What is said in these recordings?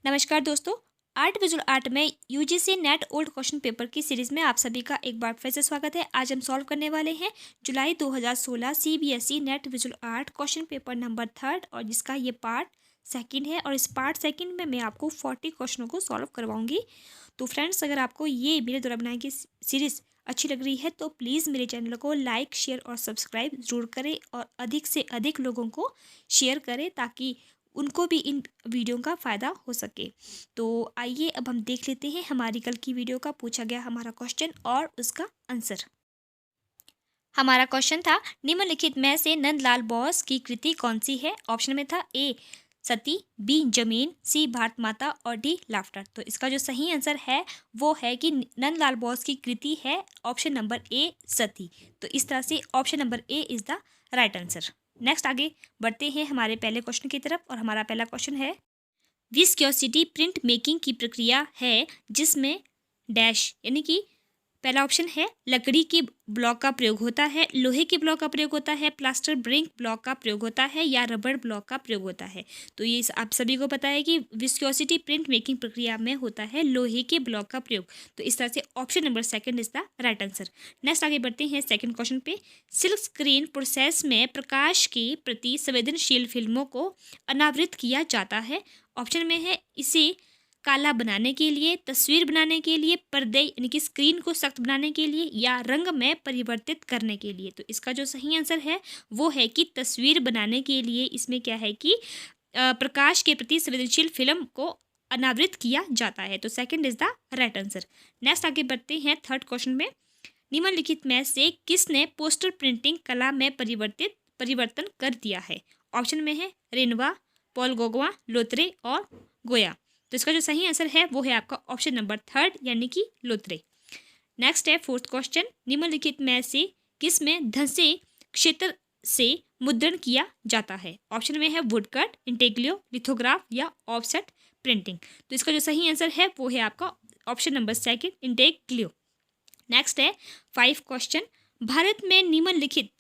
नमस्कार दोस्तों। Art visual art में UGC net old question paper की सीरीज में आप सभी का एक बार फिर से स्वागत है। आज हम सॉल्व करने वाले हैं जुलाई 2016 CBSE net visual art question paper number 3 और जिसका ये पार्ट सेकंड है। और इस पार्ट सेकंड में मैं आपको 40 क्वेश्चनों को सॉल्व करवाऊंगी। तो फ्रेंड्स, अगर आपको ये मेरे द्वारा बनाई गई सीरीज अच्छी लग रही है तो प्लीज़ मेरे चैनल को लाइक, शेयर और सब्सक्राइब ज़रूर करें और अधिक से अधिक लोगों को शेयर करें ताकि उनको भी इन वीडियो का फ़ायदा हो सके। तो आइए अब हम देख लेते हैं हमारी कल की वीडियो का पूछा गया हमारा क्वेश्चन और उसका आंसर। हमारा क्वेश्चन था, निम्नलिखित में से नंदलाल बोस की कृति कौन सी है। ऑप्शन में था ए सती, बी जमीन, सी भारत माता और डी लाफ्टर। तो इसका जो सही आंसर है वो है कि नंदलाल बोस की कृति है ऑप्शन नंबर ए सती। तो इस तरह से option number A is the right answer. Next आगे बढ़ते हैं हमारे पहले क्वेश्चन की तरफ और हमारा पहला क्वेश्चन है, विस्कोसिटी प्रिंट मेकिंग की प्रक्रिया है जिसमें डैश यानी कि पहला ऑप्शन है लकड़ी के ब्लॉक का प्रयोग होता है, लोहे के ब्लॉक का प्रयोग होता है, प्लास्टर ब्रिक ब्लॉक का प्रयोग होता है या रबड़ ब्लॉक का प्रयोग होता है। तो ये आप सभी को पता है कि विस्कोसिटी प्रिंट मेकिंग प्रक्रिया में होता है लोहे के ब्लॉक का प्रयोग। तो इस तरह से option number second is the right answer. Next आगे बढ़ते हैं सेकंड क्वेश्चन पे। सिल्क स्क्रीन प्रोसेस में प्रकाश के प्रति संवेदनशील फिल्मों को अनावृत किया जाता है। ऑप्शन में है इसे काला बनाने के लिए, तस्वीर बनाने के लिए, पर्दे यानी कि स्क्रीन को सख्त बनाने के लिए या रंग में परिवर्तित करने के लिए। तो इसका जो सही आंसर है वो है कि तस्वीर बनाने के लिए। इसमें क्या है कि प्रकाश के प्रति संवेदनशील फिल्म को अनावृत किया जाता है। तो second is the right answer. Next आगे बढ़ते हैं थर्ड क्वेश्चन में। निम्नलिखित में से किसने पोस्टर प्रिंटिंग कला में परिवर्तन कर दिया है। ऑप्शन में है रेनवा, पॉल गोगवा, लोत्रे और गोया। तो इसका जो सही आंसर है वो है आपका ऑप्शन नंबर थर्ड यानी कि लोत्रे। नेक्स्ट है फोर्थ क्वेश्चन। निम्नलिखित में से किस में धंसे क्षेत्र से मुद्रण किया जाता है। ऑप्शन में है वुडकट, इंटेग्लियो, लिथोग्राफ या ऑफसेट प्रिंटिंग। तो इसका जो सही आंसर है वो है आपका option number second, intaglio. Next है 5 क्वेश्चन। भारत में निम्नलिखित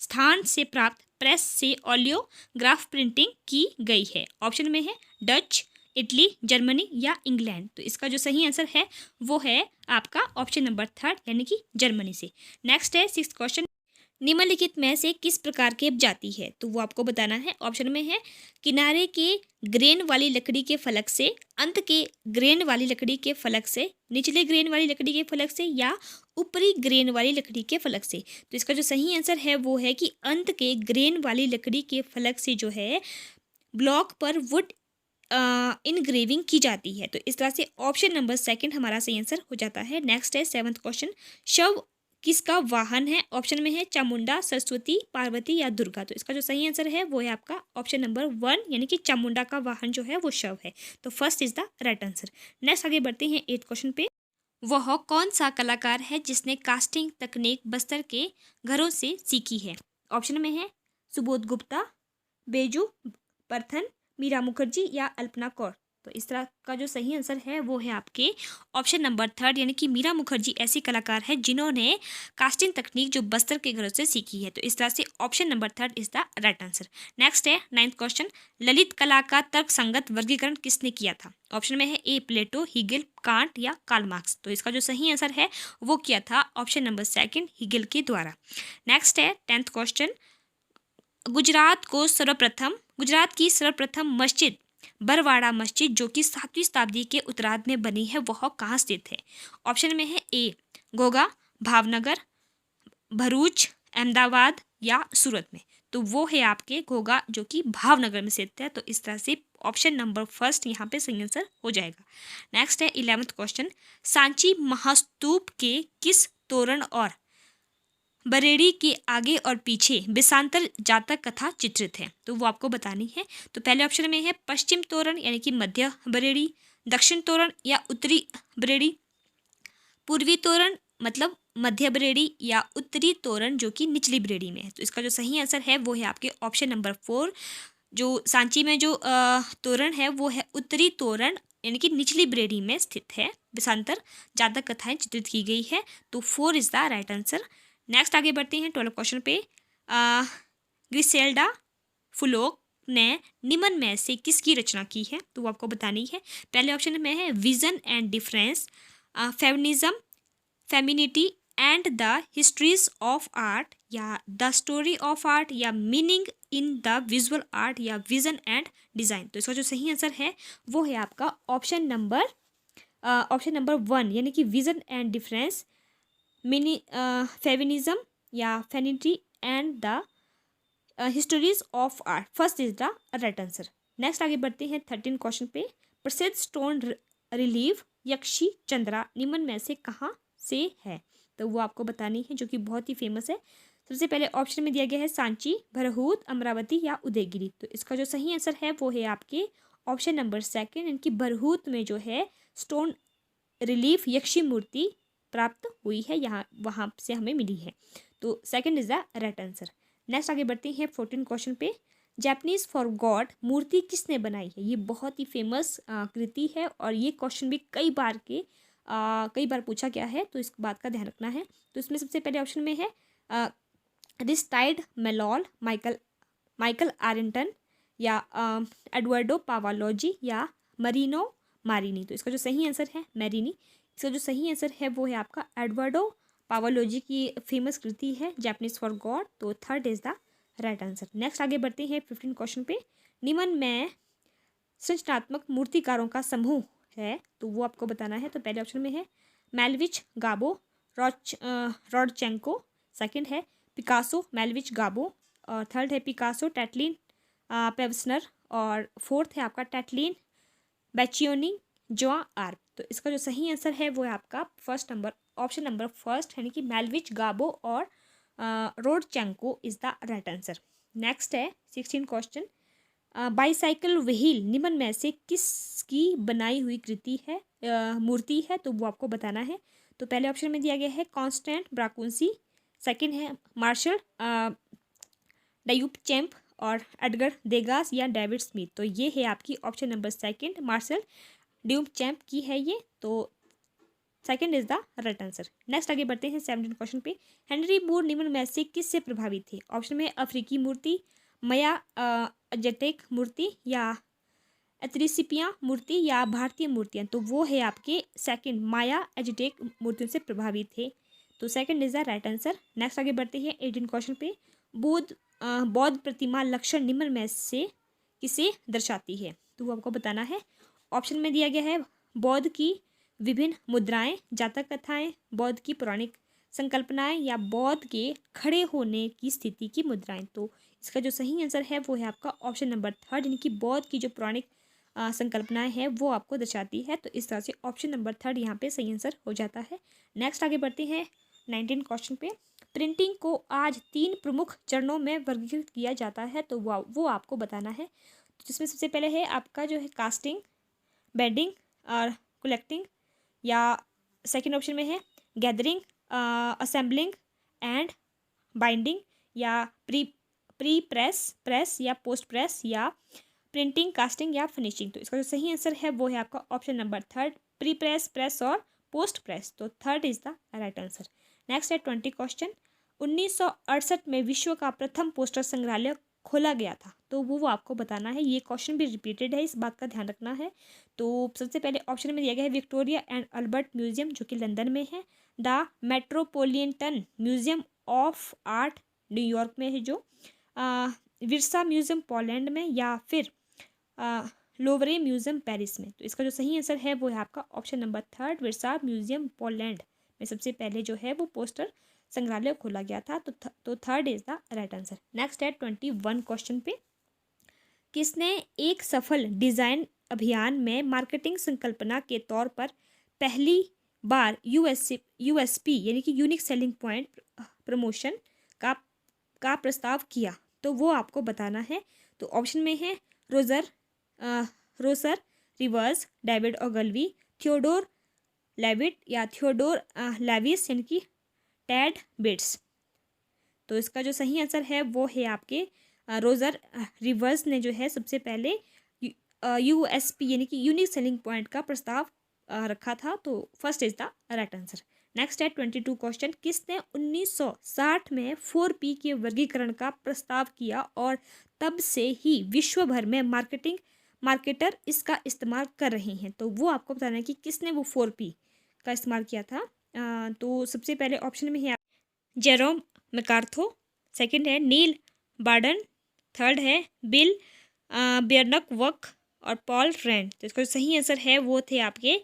स्थान से प्राप्त प्रेस से ऑलियोग्राफ प्रिंटिंग की गई है। ऑप्शन में है डच, इटली, जर्मनी या इंग्लैंड। तो इसका जो सही आंसर है वो है आपका ऑप्शन नंबर थर्ड यानी कि जर्मनी से। नेक्स्ट है 6 क्वेश्चन। निम्नलिखित में से किस प्रकार की जाती है। तो वो आपको बताना है। ऑप्शन में है किनारे के ग्रेन वाली लकड़ी के फलक से, अंत के ग्रेन वाली लकड़ी के फलक से, निचले ग्रेन वाली लकड़ी के फलक से या ऊपरी ग्रेन वाली लकड़ी के फलक से। तो इसका जो सही आंसर है वो है कि अंत के ग्रेन वाली लकड़ी के फलक से जो है ब्लॉक पर वुड इनग्रेविंग की जाती है। तो इस तरह से ऑप्शन नंबर सेकंड हमारा सही आंसर हो जाता है। नेक्स्ट है 7th क्वेश्चन। शव किसका वाहन है। ऑप्शन में है चामुंडा, सरस्वती, पार्वती या दुर्गा। तो इसका जो सही आंसर है वो है आपका ऑप्शन नंबर 1 यानी कि चामुंडा का वाहन जो है वो शव है। तो first is the right answer. Next आगे बढ़ते हैं 8th क्वेश्चन पे। वह कौन सा कलाकार है जिसने कास्टिंग तकनीक बस्तर के घरों से सीखी है। ऑप्शन में है सुबोध गुप्ता, बेजू बर्थन, मीरा मुखर्जी या अल्पना कौर। तो इस तरह का जो सही आंसर है वो है आपके ऑप्शन नंबर थर्ड यानी कि मीरा मुखर्जी ऐसी कलाकार है जिन्होंने कास्टिंग तकनीक जो बस्तर के घरों से सीखी है। तो इस तरह से option number third is the right answer. Next है 9th क्वेश्चन। ललित कला का तर्क संगत वर्गीकरण किसने किया था। ऑप्शन में है ए प्लेटो, हिगल, कांट या कार्ल मार्क्स। तो इसका जो सही आंसर है वो किया था ऑप्शन नंबर सेकंड, हिगल के द्वारा। नेक्स्ट है 10th क्वेश्चन। गुजरात की सर्वप्रथम मस्जिद बरवाड़ा मस्जिद जो कि 7वीं शताब्दी के उत्तरार्ध में बनी है वह कहाँ स्थित है। ऑप्शन में है ए गोगा, भावनगर, भरूच, अहमदाबाद या सूरत में। तो वो है आपके घोगा जो कि भावनगर में स्थित है। तो इस तरह से ऑप्शन नंबर फर्स्ट यहाँ पे सही आंसर हो जाएगा। नेक्स्ट है 11th क्वेश्चन। सांची महास्तूप के किस तोरण और बरेड़ी के आगे और पीछे बिसांतर जातक कथा चित्रित है। तो वो आपको बतानी है। तो पहले ऑप्शन में है पश्चिम तोरण यानी कि मध्य बरेड़ी, दक्षिण तोरण या उत्तरी बरेड़ी, पूर्वी तोरण मतलब मध्य बरेड़ी या उत्तरी तोरण जो कि निचली बरेड़ी में है। तो इसका जो सही आंसर है वो है आपके ऑप्शन नंबर 4। जो सांची में जो तोरण है वो है उत्तरी तोरण यानी कि निचली बरेड़ी में स्थित है। बिसांतर जातक कथाएं चित्रित की गई है। तो 4 is the right answer. Next आगे बढ़ते हैं 12 क्वेश्चन पे। ग्रिसेल्डा, फुलोक, ने निम्न में से किसकी रचना की है, तो वो आपको बतानी है। पहले ऑप्शन में है vision and difference, feminism, femininity and the histories of art, या द स्टोरी ऑफ आर्ट, या meaning in the visual art, या विजन एंड डिज़ाइन। तो इसका जो सही आंसर है वो है आपका ऑप्शन नंबर 1, यानी कि विजन एंड डिफरेंस, फेमिनिज्म, या femininity and the histories of art. First is the right answer. Next आगे बढ़ते हैं 13 क्वेश्चन पे। प्रसिद्ध स्टोन रिलीफ यक्षी चंद्रा निम्न में से कहाँ से है, तो वो आपको बतानी है, जो कि बहुत ही फेमस है। सबसे पहले ऑप्शन में दिया गया है सांची, भरहूत, अमरावती या उदयगिरी। तो इसका जो सही आंसर है वो है आपके ऑप्शन नंबर 2, इनकी भरहूत में जो है स्टोन रिलीफ यक्षी मूर्ति प्राप्त हुई है, यहाँ वहाँ से हमें मिली है। तो second is the right answer. Next आगे बढ़ते हैं 14 क्वेश्चन पे। जैपनीज फॉर गॉड मूर्ति किसने बनाई है, ये बहुत ही फेमस कृति है और ये क्वेश्चन भी कई बार पूछा गया है, तो इस बात का ध्यान रखना है। तो इसमें सबसे पहले ऑप्शन में है रिस्टाइड मेलॉल, माइकल आरेंटन, या एडवर्डो पावालोजी, या मरीनो मारिनी। तो इसका जो सही आंसर है मैरिनी। इसका जो सही आंसर है वो है आपका एडवर्डो पावालोजी की फेमस कृति है जैपनीज फॉर गॉड। तो third is the right answer. Next आगे बढ़ते हैं 15 क्वेश्चन पे। निम्न में सृजनात्मक मूर्तिकारों का समूह है, तो वो आपको बताना है। तो पहले ऑप्शन में है मेलविच गाबो, रॉडचेंको, सेकंड है पिकासो, मेलविच गाबो, और थर्ड है पिकासो, टैटलिन पेवसनर, और फोर्थ है आपका टैटलिन बैचियोनी जोआ आर्प। तो इसका जो सही आंसर है वो है आपका ऑप्शन नंबर फर्स्ट, यानी कि मेलविच गाबो और Rodchenko is the right answer. Next है 16 क्वेश्चन। बाईसाइकिल व्हील निम्न में से किसकी बनाई हुई कृति है, मूर्ति है, तो वो आपको बताना है। तो पहले ऑप्शन में दिया गया है कॉन्स्टेंट ब्राकुंसी, सेकंड है मार्शल डायूपचेम्प, और एडगर देगास, या डेविड स्मिथ। तो ये है आपकी ऑप्शन नंबर 2, मार्शल डायूपचेम्प की है ये। तो second is the right answer. Next आगे बढ़ते हैं 17 क्वेश्चन पे। हेनरी मूर निम्न में से किससे प्रभावित थे, ऑप्शन में अफ्रीकी मूर्ति, माया अजटेक मूर्ति, या एथ्रिसिपिया मूर्ति, या भारतीय मूर्तियाँ। तो वो है आपके सेकंड, माया एजटेक मूर्तियों से प्रभावित थे। तो second is the right answer. Next आगे बढ़ते हैं 18 क्वेश्चन पे। बौद्ध प्रतिमा लक्षण निम्न में से किसे दर्शाती है, तो वो आपको बताना है। ऑप्शन में दिया गया है बौद्ध की विभिन्न मुद्राएं, जातक कथाएं, बौद्ध की पौराणिक संकल्पनाएं, या बौद्ध के खड़े होने की स्थिति की मुद्राएं। तो इसका जो सही आंसर है वो है आपका ऑप्शन नंबर 3, यानी कि बौद्ध की जो पौराणिक संकल्पनाएं हैं वो आपको दर्शाती है। तो इस तरह से ऑप्शन नंबर 3 यहाँ पे सही आंसर हो जाता है। नेक्स्ट आगे बढ़ते हैं 19 क्वेश्चन पे। प्रिंटिंग को आज 3 प्रमुख चरणों में वर्गीकृत किया जाता है, तो वो आपको बताना है। जिसमें सबसे पहले है आपका जो है कास्टिंग, बेडिंग और कलेक्टिंग, या सेकंड ऑप्शन में है गैदरिंग, असेंबलिंग एंड बाइंडिंग, या प्री प्रेस या पोस्ट प्रेस, या प्रिंटिंग, कास्टिंग, या फिनिशिंग। तो इसका जो सही आंसर है वो है आपका ऑप्शन नंबर 3, प्री प्रेस और पोस्ट प्रेस। तो third is the right answer. Next है 20 क्वेश्चन। 1968 में विश्व का प्रथम पोस्टर संग्रहालय खोला गया था, तो वो आपको बताना है। ये क्वेश्चन भी रिपीटेड है, इस बात का ध्यान रखना है। तो सबसे पहले ऑप्शन में दिया गया है विक्टोरिया एंड अल्बर्ट म्यूजियम, जो कि लंदन में है, the metropolitan museum of art New York में है, जो विर्सा म्यूजियम पोलैंड में, या फिर लोवरे म्यूजियम पेरिस में। तो इसका जो सही आंसर है वो है आपका ऑप्शन नंबर 3, विर्सा म्यूजियम पोलैंड में सबसे पहले जो है वो पोस्टर संग्रहालय खोला गया था। तो third is the right answer. Next है 21 क्वेश्चन पे। किसने एक सफल डिजाइन अभियान में मार्केटिंग संकल्पना के तौर पर पहली बार यूएसपी यानी कि यूनिक सेलिंग पॉइंट प्रमोशन का प्रस्ताव किया, तो वो आपको बताना है। तो ऑप्शन में है रोसर रिवर्स, डेविड ओगलवी, थियोडोर लेविट, या थियोडोर लेविस, यानी कि टेड बिट्स। तो इसका जो सही आंसर है वो है आपके रोजर रिवर्स ने जो है सबसे पहले यूएसपी यानी कि यूनिक सेलिंग पॉइंट का प्रस्ताव रखा था। तो first is the right answer. Next है 22 क्वेश्चन, किसने 1960 में 4P के वर्गीकरण का प्रस्ताव किया और तब से ही विश्व भर में मार्केटर इसका इस्तेमाल कर रहे हैं। तो वो आपको बताना है कि किसने वो 4P का इस्तेमाल किया था। तो सबसे पहले ऑप्शन में है जेरोम मैकार्थो, सेकंड है नील बार्डन, थर्ड है बिल बेयरनकवक और पॉल रैंड। तो इसका जो सही आंसर है वो थे आपके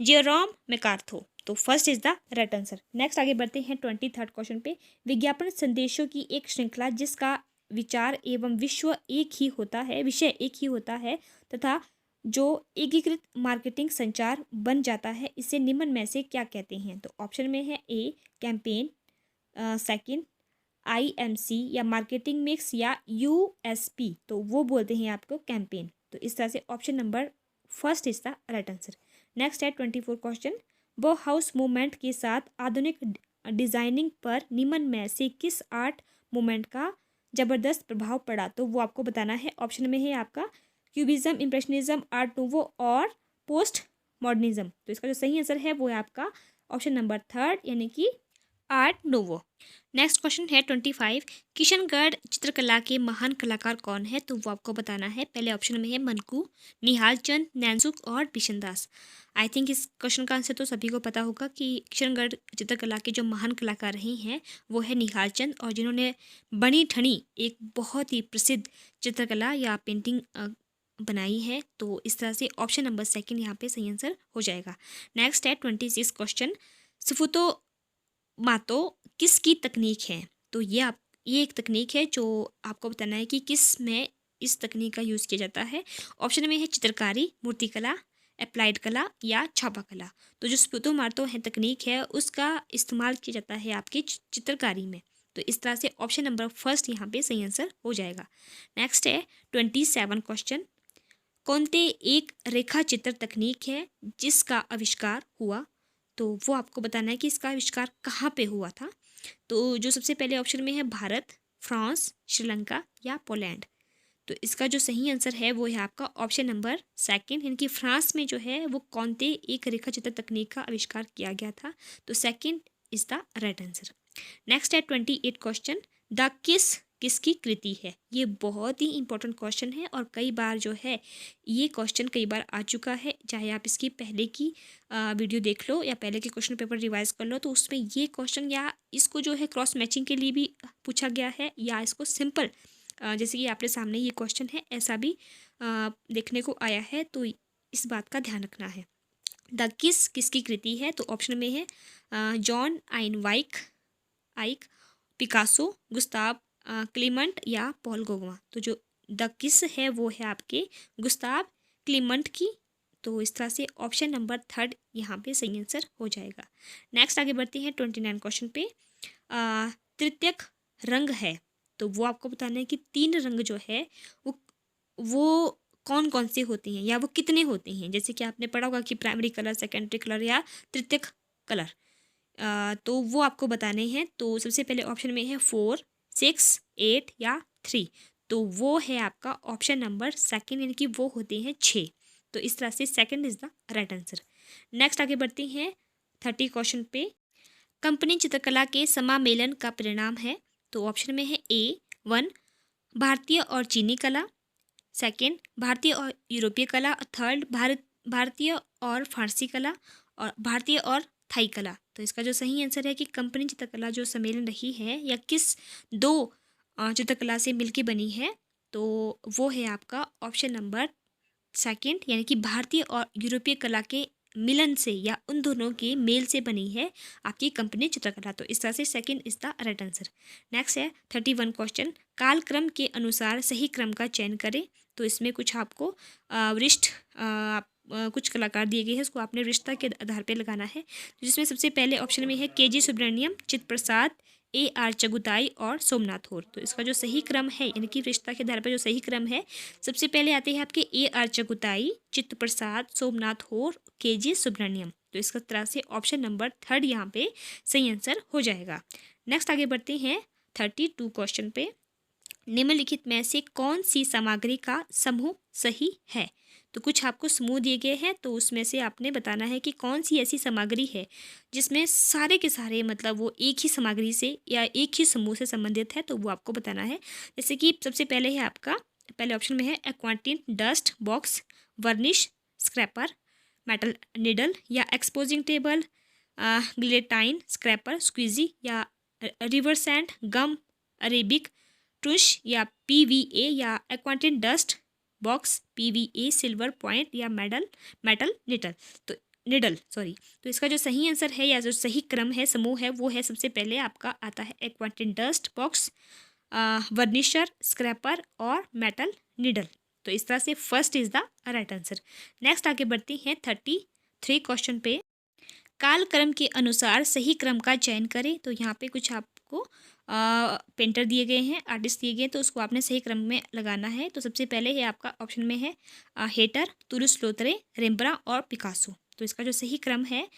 जेरोम मैकार्थो। तो first is the right answer. Next आगे बढ़ते हैं 23rd क्वेश्चन पे। विज्ञापन संदेशों की एक श्रृंखला जिसका विचार एवं विषय एक ही होता है तथा जो एकीकृत मार्केटिंग संचार बन जाता है, इसे निम्न में से क्या कहते हैं। तो ऑप्शन में है ए कैंपेन, सेकंड IMC या मार्केटिंग मिक्स या USP। तो वो बोलते हैं आपको कैंपेन। तो इस तरह से option number first is the right answer. Next है 24 क्वेश्चन, बॉहाउस मूवमेंट के साथ आधुनिक डिजाइनिंग पर निम्न में से किस आर्ट मूवमेंट का जबरदस्त प्रभाव पड़ा। तो वो आपको बताना है। ऑप्शन में है आपका क्यूबिज्म, इम्प्रेशनिज्म, आर्ट नूवो और पोस्ट मॉडर्निज्म। तो इसका जो सही आंसर है वो है आपका ऑप्शन नंबर थर्ड यानी कि आर्ट नोवो। नेक्स्ट क्वेश्चन है 25, किशनगढ़ चित्रकला के महान कलाकार कौन है। तो वो आपको बताना है। पहले ऑप्शन में है मनकू, निहाल चंद, नैनसुख और बिशनदास। आई थिंक इस क्वेश्चन का आंसर तो सभी को पता होगा कि किशनगढ़ चित्रकला के जो महान कलाकार रहे हैं वो है निहाल चंद, और जिन्होंने बनी ठनी एक बहुत ही प्रसिद्ध चित्रकला या पेंटिंग बनाई है। तो इस तरह से ऑप्शन नंबर सेकंड यहाँ पे सही आंसर हो जाएगा। नेक्स्ट है 26 क्वेश्चन, सफुतो मातो किसकी तकनीक है। तो ये एक तकनीक है जो आपको बताना है कि किस में इस तकनीक का यूज़ किया जाता है। ऑप्शन में है चित्रकारी, मूर्तिकला, अप्लाइड कला या छापा कला। तो जो स्पुतो मार्तो है तकनीक है उसका इस्तेमाल किया जाता है आपकी चित्रकारी में। तो इस तरह से ऑप्शन नंबर फर्स्ट यहाँ पे सही आंसर हो जाएगा। नेक्स्ट है 27 क्वेश्चन, कौनते एक रेखा चित्र तकनीक है जिसका आविष्कार हुआ। तो वो आपको बताना है कि इसका आविष्कार कहाँ पे हुआ था। तो जो सबसे पहले ऑप्शन में है भारत, फ्रांस, श्रीलंका या पोलैंड। तो इसका जो सही आंसर है वो है आपका ऑप्शन नंबर सेकंड, यानी कि फ्रांस में जो है वो कौनते एक रेखा चित्र तकनीक का आविष्कार किया गया था। तो second is the right answer. Next है 28 क्वेश्चन, द किसकी कृति है। ये बहुत ही इंपॉर्टेंट क्वेश्चन है और कई बार जो है ये क्वेश्चन कई बार आ चुका है। चाहे आप इसकी पहले की वीडियो देख लो या पहले के क्वेश्चन पेपर रिवाइज कर लो, तो उसमें ये क्वेश्चन या इसको जो है क्रॉस मैचिंग के लिए भी पूछा गया है, या इसको सिंपल जैसे कि आपके सामने ये क्वेश्चन है ऐसा भी देखने को आया है। तो इस बात का ध्यान रखना है। द किसकी कृति है। तो ऑप्शन में है जॉन आइक, पिकासो, गुस्ताव क्लीमेंट या पॉल गोगमा। तो जो द किस है वो है आपके गुस्ताव क्लीमेंट की। तो इस तरह से ऑप्शन नंबर थर्ड यहाँ पे सही आंसर हो जाएगा। नेक्स्ट आगे बढ़ते हैं 29 क्वेश्चन पे। तृतीयक रंग है। तो वो आपको बताना है कि 3 रंग जो है वो कौन कौन से होते हैं या वो कितने होते हैं। जैसे कि आपने पढ़ा होगा कि प्राइमरी कलर, सेकेंडरी कलर या तृतीयक कलर। तो वो आपको बताने हैं। तो सबसे पहले ऑप्शन में है 4, 6, 8 या 3। तो वो है आपका ऑप्शन नंबर सेकंड, यानी कि वो होते हैं 6। तो इस तरह से second is the right answer. Next आगे बढ़ते हैं 30 क्वेश्चन पे। कंपनी चित्रकला के समामेलन का परिणाम है। तो ऑप्शन में है A1 भारतीय और चीनी कला, सेकंड भारतीय और यूरोपीय कला, थर्ड भारतीय और फारसी कला, और भारतीय और थाई कला। तो इसका जो सही आंसर है कि कंपनी चित्रकला जो सम्मेलन रही है या किस 2 चित्रकला से मिलकर बनी है। तो वो है आपका ऑप्शन नंबर सेकंड, यानी कि भारतीय और यूरोपीय कला के मिलन से या उन दोनों के मेल से बनी है आपकी कंपनी चित्रकला। तो इस तरह से second is the right answer. Next है 31 क्वेश्चन, कालक्रम के अनुसार सही क्रम का चयन करें। तो इसमें कुछ आपको वरिष्ठ कुछ कलाकार दिए गए हैं, उसको आपने वरिष्ठता के आधार पर लगाना है। जिसमें सबसे पहले ऑप्शन में है KG सुब्रमण्यम, चित्त प्रसाद, AR चगुताई और सोमनाथ होर। तो इसका जो सही क्रम है यानी कि रिश्ता के आधार पर जो सही क्रम है, सबसे पहले आते हैं आपके AR चगुताई, चित्त प्रसाद, सोमनाथ होर, KG सुब्रमण्यम। तो इसका तरह से ऑप्शन नंबर थर्ड यहाँ पे सही आंसर हो जाएगा। नेक्स्ट आगे बढ़ते हैं 32 क्वेश्चन पे। निम्नलिखित में से कौन सी सामग्री का समूह सही है। तो कुछ आपको समूह दिए गए हैं, तो उसमें से आपने बताना है कि कौन सी ऐसी सामग्री है जिसमें सारे के सारे मतलब वो एक ही सामग्री से या एक ही समूह से संबंधित है, तो वो आपको बताना है। जैसे कि सबसे पहले है आपका, पहले ऑप्शन में है aquatint dust box, varnish, scraper, metal needle या exposing table, guillotine, scraper, squeegee या रिवर सैंड, गम, अरेबिक, ट्रुश या पीवीए या aquatint dust box, PVA, silver point या मेटल निडल। तो तो इसका जो सही आंसर है या जो सही क्रम है, समूह है, वो है सबसे पहले आपका आता है एक्वांटिन डस्ट बॉक्स, वर्निशर, स्क्रैपर और मेटल निडल। तो इस तरह से first is the right answer. Next आगे बढ़ती हैं 33 क्वेश्चन पे। काल क्रम के अनुसार सही क्रम का चयन करें। तो यहाँ पे कुछ आपको पेंटर दिए गए हैं, आर्टिस्ट दिए गए हैं, तो उसको आपने सही क्रम में लगाना है। तो सबसे पहले है आपका ऑप्शन में है हेटर, तुरुस लोत्रे, रेम्ब्रा और पिकासो। तो इसका जो सही क्रम है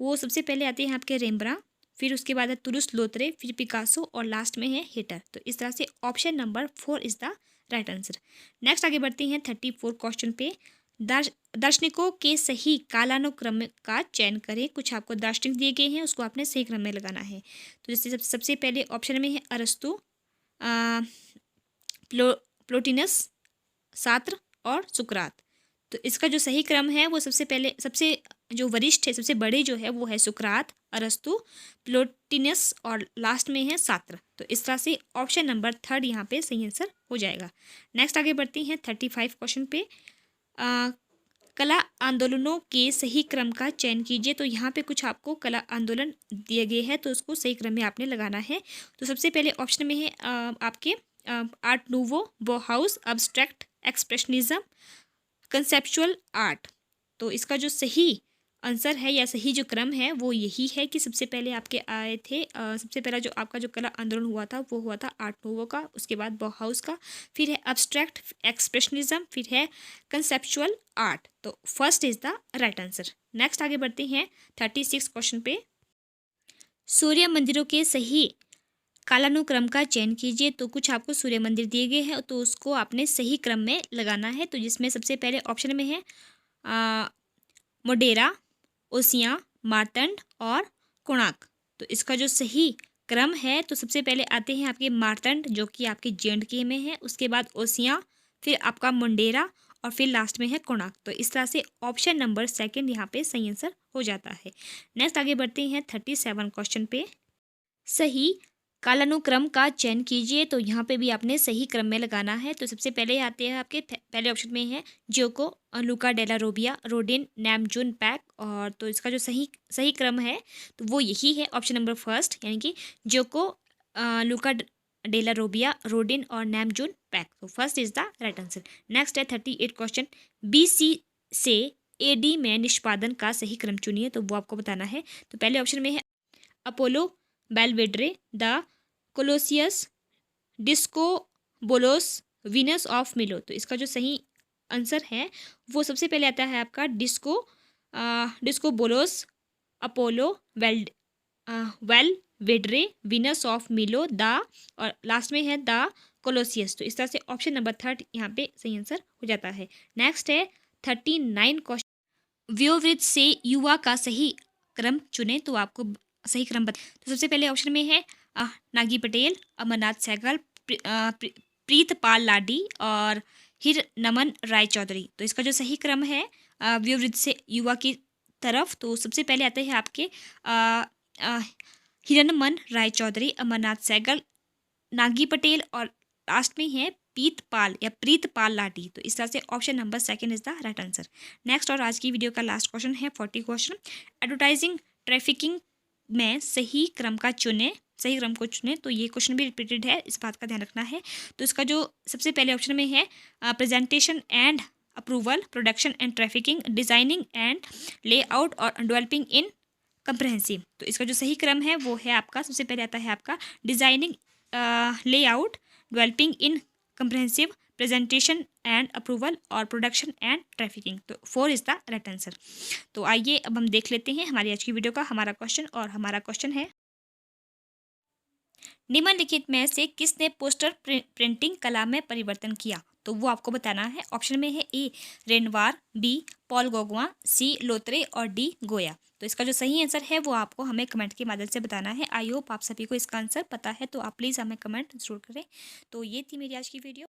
वो सबसे पहले आते हैं आपके रेम्ब्रा, फिर उसके बाद है तुरुस लोत्रे, फिर पिकासो और लास्ट में है हेटर। तो इस तरह से option number 4 is the right answer. Next आगे बढ़ती हैं 34 क्वेश्चन पे। दार्शनिकों के सही कालानुक्रम का चयन करें। कुछ आपको दार्शनिक दिए गए हैं, उसको आपने सही क्रम में लगाना है। तो जैसे सबसे पहले ऑप्शन में है अरस्तु, प्लोटिनस, सात्र और सुकरात। तो इसका जो सही क्रम है वो सबसे पहले, सबसे जो वरिष्ठ है, सबसे बड़े जो है वो है सुकरात, अरस्तु, प्लोटिनस और लास्ट में है सात्र। तो इस तरह से ऑप्शन नंबर 3 यहाँ पे सही आंसर हो जाएगा। नेक्स्ट आगे बढ़ती हैं 35 क्वेश्चन पे। कला आंदोलनों के सही क्रम का चयन कीजिए। तो यहाँ पे कुछ आपको कला आंदोलन दिए गए हैं, तो उसको सही क्रम में आपने लगाना है। तो सबसे पहले ऑप्शन में है आपके art nouveau, Bauhaus, abstract expressionism, conceptual art. तो इसका जो सही आंसर है या सही जो क्रम है वो यही है कि सबसे पहले आपके आए थे, सबसे पहला जो आपका जो कला आंदोलन हुआ था वो हुआ था आर्ट नूवो का, उसके बाद बॉहाउस का, फिर है अब्स्ट्रैक्ट एक्सप्रेशनिज्म, फिर है कंसेप्चुअल आर्ट। तो first is the right answer. Next आगे बढ़ते हैं 36 क्वेश्चन पे। सूर्य मंदिरों के सही कालानुक्रम का चयन कीजिए। तो कुछ आपको सूर्य मंदिर दिए गए हैं, तो उसको आपने सही क्रम में लगाना है। तो जिसमें सबसे पहले ऑप्शन में है मोडेरा, ओसियां, मार्तंड और कोणार्क। तो इसका जो सही क्रम है, तो सबसे पहले आते हैं आपके मार्तंड जो कि आपके J&K में है, उसके बाद ओसियां, फिर आपका मुंडेरा और फिर लास्ट में है कोणार्क। तो इस तरह से ऑप्शन नंबर 2 यहाँ पे सही आंसर हो जाता है। नेक्स्ट आगे बढ़ते हैं 37 क्वेश्चन पे। सही कालानुक्रम का चयन कीजिए। तो यहाँ पे भी आपने सही क्रम में लगाना है। तो सबसे पहले आते हैं आपके पहले ऑप्शन में है जोको, लुका डेला रोबिया, रोडिन, नैमजून पैक। और तो इसका जो सही क्रम है तो वो यही है, ऑप्शन नंबर 1 यानी कि जोको, लुका डेला रोबिया, रोडिन और नैमजून पैक। तो first is the right answer. Next है 38 क्वेश्चन। BC से AD में निष्पादन का सही क्रम चुनिए। तो वो आपको बताना है। तो पहले ऑप्शन में है Apollo, Belvedere, the Colossus, Discobolus, Venus of Milo. तो इसका जो सही आंसर है वो सबसे पहले आता है आपका डिस्को बोलोस, अपोलो, वेलवेड्रे, वीनस ऑफ मिलो, द और लास्ट में है द कोलोसियस। तो इस तरह से ऑप्शन नंबर 3 यहाँ पे सही आंसर हो जाता है। नेक्स्ट है 39 क्वेश्चन। व्योवृत्त से युवा का सही क्रम चुने। तो आपको सही क्रम तो सबसे पहले ऑप्शन में है नागी पटेल, अमरनाथ सहगल, प्रीतपाल लाडी और हिरनमन राय चौधरी। तो इसका जो सही क्रम है व्योवृत्त से युवा की तरफ, तो सबसे पहले आते हैं आपके हिरनमन राय चौधरी, अमरनाथ सहगल, नागी पटेल और लास्ट में है प्रीतपाल लाडी। तो इस तरह से option number 2 is the right answer. Next और आज की वीडियो का लास्ट क्वेश्चन है 40 क्वेश्चन। एडवर्टाइजिंग ट्रैफिकिंग में सही क्रम को चुने। तो ये क्वेश्चन भी रिपीटेड है, इस बात का ध्यान रखना है। तो इसका जो सबसे पहले ऑप्शन में है presentation and approval, production and trafficking, designing and layout और डेवलपिंग इन कंप्रहेंसिव। तो इसका जो सही क्रम है वो है आपका, सबसे पहले आता है आपका designing, layout, developing in comprehensive, presentation and approval और प्रोडक्शन एंड ट्रैफिकिंग। तो 4 इज द राइट आंसर। तो आइए अब हम देख लेते हैं हमारी आज की वीडियो का हमारा क्वेश्चन। और हमारा क्वेश्चन है निम्नलिखित में से किसने पोस्टर प्रिंटिंग कला में परिवर्तन किया। तो वो आपको बताना है। ऑप्शन में है ए रेनवार, बी पॉल गोगवा, सी लोत्रे और डी गोया। तो इसका जो सही आंसर है वो आपको हमें कमेंट के माध्यम से बताना है। आई होप आप सभी को इसका आंसर पता है, तो आप प्लीज़ हमें कमेंट जरूर करें। तो ये थी मेरी आज की वीडियो।